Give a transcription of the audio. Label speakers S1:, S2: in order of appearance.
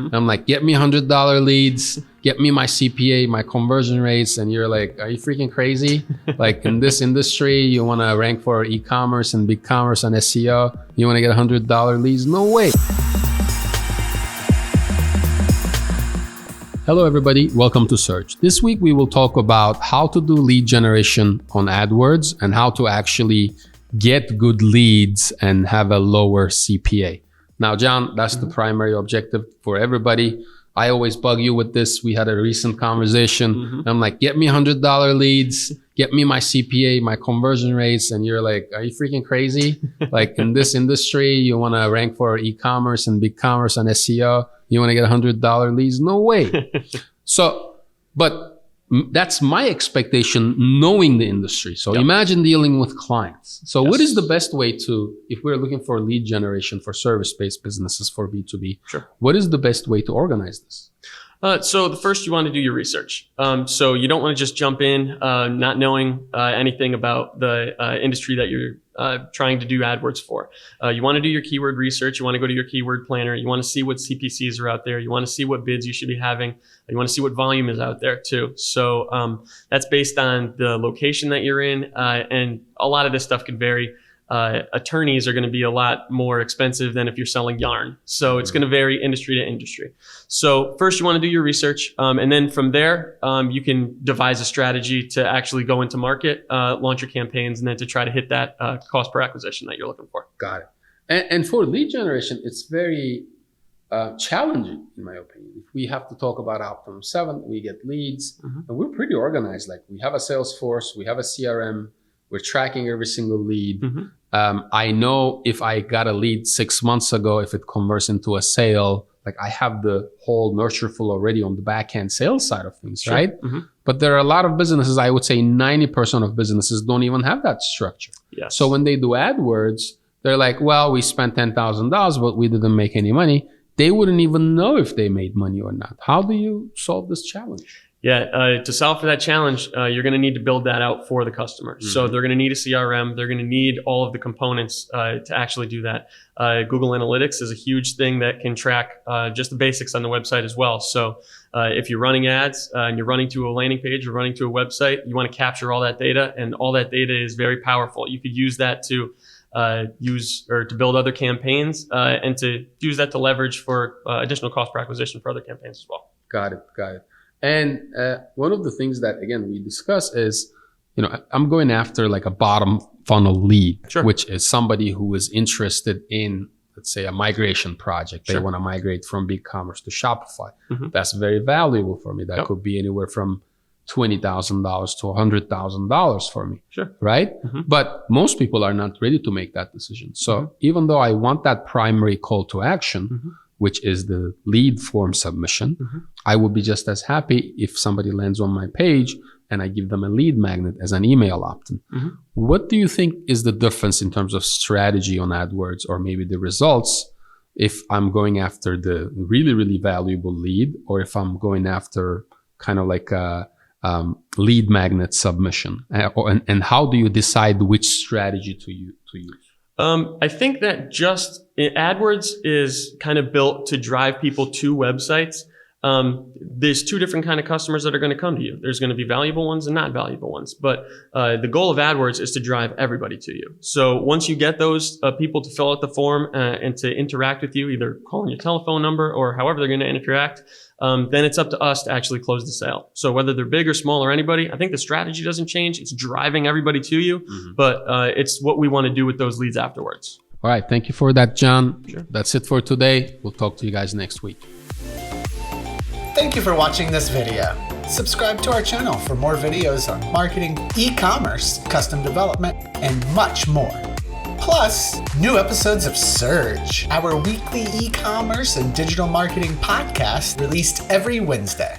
S1: I'm like, get me $100 leads, get me my CPA, my conversion rates. And you're like, are you freaking crazy? Like in this industry, you want to rank for e-commerce and big commerce and SEO. You want to get $100 leads? No way. Hello, everybody. Welcome to Search. This week, we will talk about how to do lead generation on AdWords and how to actually get good leads and have a lower CPA. Now, John, that's the primary objective for everybody. I always bug you with this. We had a recent conversation. I'm like, get me $100 leads, get me my CPA, my conversion rates. And you're like, are you freaking crazy? Like in this industry, you want to rank for e-commerce and big commerce and SEO. You want to get $100 leads? No way. But that's my expectation knowing the industry. So imagine dealing with clients. So what is the best way to, if we're looking for lead generation for service-based businesses for B2B, what is the best way to organize this?
S2: So the first, you want to do your research. So you don't want to just jump in not knowing anything about the industry that you're trying to do AdWords for. You want to do your keyword research. You want to go to your keyword planner. You want to see what CPCs are out there. You want to see what bids you should be having. You want to see what volume is out there too. So that's based on the location that you're in. And a lot of this stuff could vary. Attorneys are going to be a lot more expensive than if you're selling yarn. So it's going to vary industry to industry. So first you want to do your research. And then from there, you can devise a strategy to actually go into market, launch your campaigns, and then to try to hit that cost per acquisition that you're looking for.
S1: Got it. And for lead generation, it's very challenging, in my opinion. If we have to talk about outcome 7, we get leads, and we're pretty organized. Like we have a sales force, we have a CRM, we're tracking every single lead. I know if I got a lead 6 months ago, if it converts into a sale, like I have the whole nurture full already on the back end sales side of things, right? But there are a lot of businesses, I would say 90% of businesses don't even have that structure. So when they do AdWords, they're like, well, we spent $10,000, but we didn't make any money. They wouldn't even know if they made money or not. How do you solve this challenge?
S2: To solve for that challenge, you're going to need to build that out for the customer. So they're going to need a CRM. They're going to need all of the components to actually do that. Google Analytics is a huge thing that can track just the basics on the website as well. So if you're running ads and you're running to a landing page or running to a website, you want to capture all that data, and all that data is very powerful. You could use that to to build other campaigns and to use that to leverage for additional cost per acquisition for other campaigns as well.
S1: Got it. And one of the things that, again, we discuss is, I'm going after like a bottom funnel lead, which is somebody who is interested in, let's say, a migration project. They want to migrate from BigCommerce to Shopify. That's very valuable for me. That could be anywhere from $20,000 to $100,000 for me, right? But most people are not ready to make that decision. So even though I want that primary call to action, which is the lead form submission, I would be just as happy if somebody lands on my page and I give them a lead magnet as an email opt-in. What do you think is the difference in terms of strategy on AdWords, or maybe the results, if I'm going after the really, really valuable lead, or if I'm going after kind of like a lead magnet submission? And how do you decide which strategy to use?
S2: I think that just AdWords is kind of built to drive people to websites. There's 2 different kind of customers that are going to come to you. There's going to be valuable ones and not valuable ones. But the goal of AdWords is to drive everybody to you. So once you get those people to fill out the form and to interact with you, either calling your telephone number or however they're going to interact, then it's up to us to actually close the sale. So whether they're big or small or anybody, I think the strategy doesn't change. It's driving everybody to you, but it's what we want to do with those leads afterwards.
S1: All right. Thank you for that, John. That's it for today. We'll talk to you guys next week.
S3: Thank you for watching this video. Subscribe to our channel for more videos on marketing, e-commerce, custom development, and much more. Plus, new episodes of Surge, our weekly e-commerce and digital marketing podcast released every Wednesday.